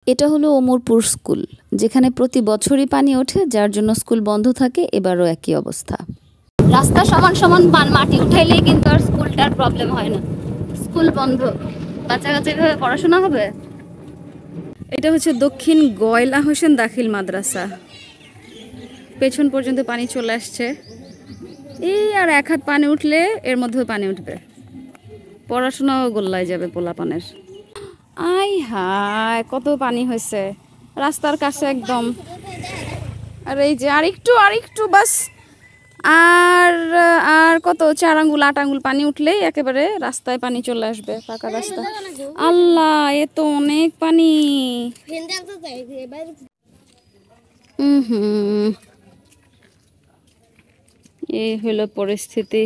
এটা হলো ওমরপুর স্কুল, যেখানে প্রতি বছরই পানি ওঠে, যার জন্য স্কুল বন্ধ থাকে। এবারও একই অবস্থা। রাস্তা সমান সমান মাটি উঠাইলেই কিন্তু আর স্কুলটার প্রবলেম হয় না। স্কুল বন্ধ, বাচ্চা কাচ্চা এভাবে পড়াশোনা হবে? এটা হচ্ছে দক্ষিণ গয়লা হোসেন দাখিল মাদ্রাসা। পেছন পর্যন্ত পানি চলে আসছে। এই আর এক হাত পানি উঠলে এর মধ্যেও পানি উঠবে, পড়াশোনাও গোল্লায় যাবে পোলাপানের। আই হায়, কত পানি হয়েছে রাস্তার কাছে একদম। আর এই যে আরেকটু বাস, আর আর কত 4 আঙ্গুল 8 আঙ্গুল পানি উঠলেই একেবারে রাস্তায় পানি চলে আসবে, পাকা রাস্তা। আল্লাহ, এ তো অনেক পানি। এই হলো পরিস্থিতি।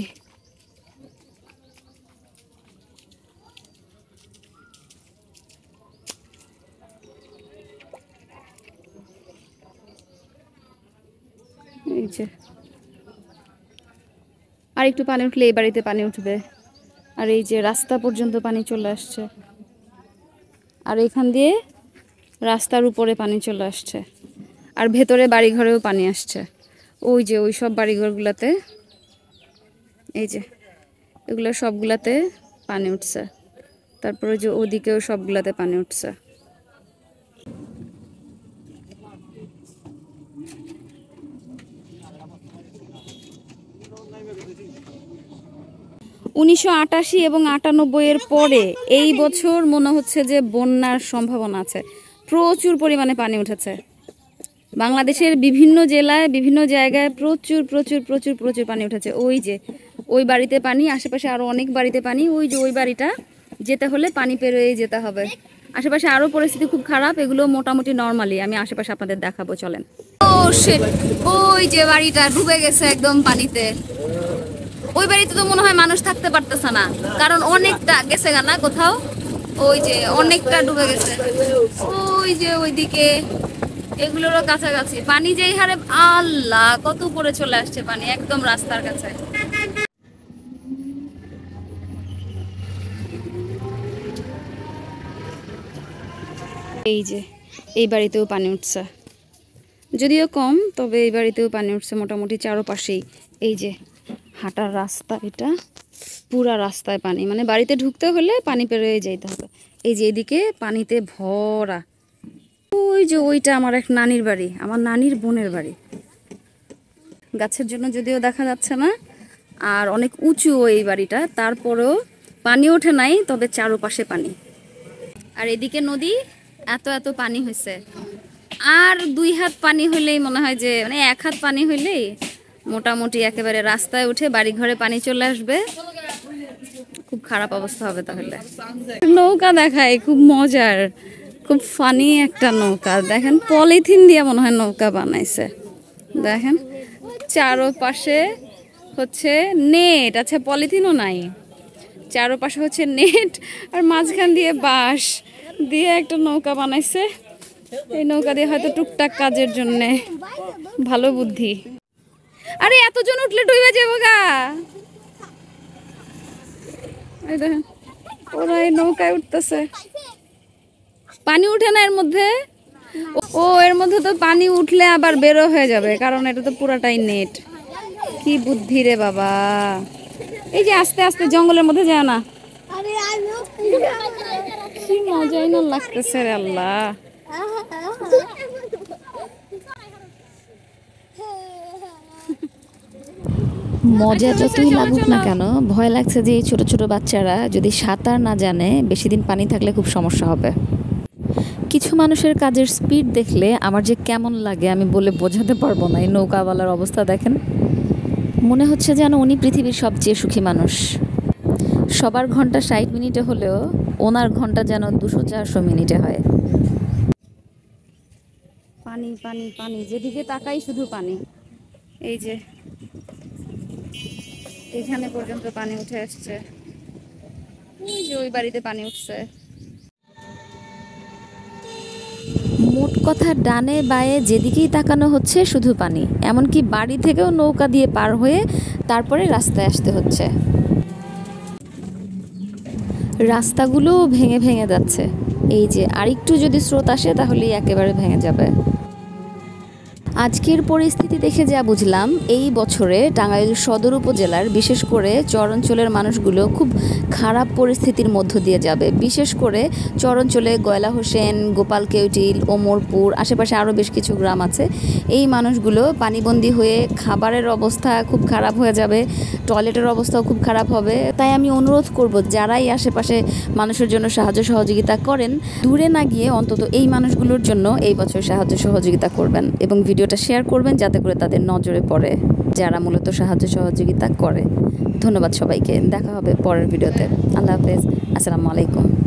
এই যে আর একটু পানি উঠলে এই বাড়িতে পানি উঠবে। আর এই যে রাস্তা পর্যন্ত পানি চলে আসছে, আর এখান দিয়ে রাস্তার উপরে পানি চলে আসছে, আর ভেতরে বাড়িঘরেও পানি আসছে। ওই যে ওই সব বাড়িঘরগুলোতে, এই যে এগুলো সবগুলাতে পানি উঠছে। তারপরে যে ওদিকেও সবগুলাতে পানি উঠছে। 1988 এবং 98 পরে এই বছর মনে হচ্ছে যে বন্যার সম্ভাবনা আছে। প্রচুর পরিমাণে পানি উঠেছে বাংলাদেশের বিভিন্ন জেলায়, বিভিন্ন জায়গায় প্রচুর প্রচুর প্রচুর প্রচুর পানি উঠেছে। ওই যে ওই বাড়িতে পানি, আশেপাশে আরো অনেক বাড়িতে পানি। ওই যে ওই বাড়িটা যেতে হলে পানি পেরিয়ে যেতে হবে। আশেপাশে আরো পরিস্থিতি খুব খারাপ, এগুলো মোটামুটি নরমালি। আমি আশেপাশে আপনাদের দেখাবো, চলেন। ও শিট, ওই যে বাড়িটা ডুবে গেছে একদম পানিতে। ওই বাড়িতে তো মনে হয় মানুষ থাকতে পারতেছে না, কারণ অনেকটা গেছে না কোথাও। ওই যে অনেকটা ডুবে গেছে, ওই যে ওইদিকে এগুলোরও কাছাকাছি পানি যেই হারে। আল্লাহ, কত উপরে চলে আসছে পানি, একদম রাস্তার কাছে। এই যে এই বাড়িতেও পানি উঠছে, যদিও কম, তবে এই বাড়িতেও পানি উঠছে মোটামুটি চারপাশেই। এই যে হাঁটার রাস্তা, এটা পুরা রাস্তায় পানি, মানে বাড়িতে ঢুকতে হলে পানি পেরিয়ে যেতে হবে। এই যে এদিকে পানিতে ভরা। ওই যে ওইটা আমার এক নানির বাড়ি, আমার নানির বোনের বাড়ি। গাছের জন্য যদিও দেখা যাচ্ছে না, আর অনেক উঁচু এই বাড়িটা, তারপরেও পানি ওঠে নাই, তবে চারপাশে পানি। আর এদিকে নদী, এত এত পানি হয়েছে। আর 2 হাত পানি হইলেই মনে হয় যে, মানে 1 হাত পানি হইলেই মোটামুটি একেবারে রাস্তায় উঠে বাড়ি ঘরে পানি চলে আসবে। খুব খারাপ অবস্থা হবে তাহলে। নৌকা দেখায়, খুব মজার, খুব ফানি একটা নৌকা। দেখেন পলিথিন দিয়ে মনে হয় নৌকা বানাইছে। দেখেন চারপাশে হচ্ছে নেট, আচ্ছা পলিথিনও নাই, চারপাশে হচ্ছে নেট, আর মাঝখান দিয়ে বাঁশ দিয়ে একটা নৌকা বানাইছে। এই নৌকা দিয়ে হয়তো টুকটাক কাজের জন্যে। ভালো বুদ্ধি। আরে এতজন উঠলে ডুবে যাবো গা। এই দেখেন ওরা এই নৌকায় উঠতেছে, পানি উঠে না এর মধ্যে। ও এর মধ্যে তো পানি উঠলে আবার বেরো হয়ে যাবে, কারণ এটা তো পুরাটাই নেট। কি বুদ্ধি রে বাবা। এই যে আস্তে আস্তে জঙ্গলের মধ্যে যায় না, কি মজাই না লাগতেছে রে আল্লাহ। মজা যতই লাগুক না কেন, ভয় লাগছে যে এই ছোট ছোট বাচ্চারা যদি সাঁতার না জানে, বেশি দিন পানি থাকলে খুব সমস্যা হবে। কিছু মানুষের কাজের স্পিড দেখলে আমার যে কেমন লাগে আমি বলে বোঝাতে পারবো না। এই নৌকাওয়ালার অবস্থা দেখেন, মনে হচ্ছে যেন উনি পৃথিবীর সবচেয়ে সুখী মানুষ। সবার ঘন্টা 60 মিনিটে হলেও ওনার ঘন্টা যেন 200-400 মিনিটে হয়। পানি পানি পানি, যেদিকে তাকাই শুধু পানি। এই যে এখানে পর্যন্ত পানি উঠে আসছে, ওই যে ওই বাড়িতে পানি উঠছে। মোট কথা ডানে বায়ে যেদিকেই তাকানো হচ্ছে শুধু পানি। এমনকি বাড়ি থেকেও নৌকা দিয়ে পার হয়ে তারপরে রাস্তায় আসতে হচ্ছে। রাস্তাগুলো ভেঙে ভেঙে যাচ্ছে। এই যে আরেকটু যদি স্রোত আসে তাহলেই একেবারে ভেঙে যাবে। আজকের পরিস্থিতি দেখে যা বুঝলাম, এই বছরে টাঙ্গাইল সদর উপজেলার বিশেষ করে চর অঞ্চলের মানুষগুলো খুব খারাপ পরিস্থিতির মধ্য দিয়ে যাবে। বিশেষ করে চর অঞ্চলে গয়লা হোসেন, গোপাল কেউটিল, ওমরপুর, আশেপাশে আরও বেশ কিছু গ্রাম আছে। এই মানুষগুলো পানিবন্দী হয়ে খাবারের অবস্থা খুব খারাপ হয়ে যাবে, টয়লেটের অবস্থাও খুব খারাপ হবে। তাই আমি অনুরোধ করব, যারাই আশেপাশে মানুষের জন্য সাহায্য সহযোগিতা করেন, দূরে না গিয়ে অন্তত এই মানুষগুলোর জন্য এই বছর সাহায্য সহযোগিতা করবেন এবং ভিডিওটা শেয়ার করবেন যাতে করে তাদের নজরে পড়ে, যারা মূলত সাহায্য সহযোগিতা করে। ধন্যবাদ সবাইকে, দেখা হবে পরের ভিডিওতে। আল্লাহ হাফেজ, আসসালামু আলাইকুম।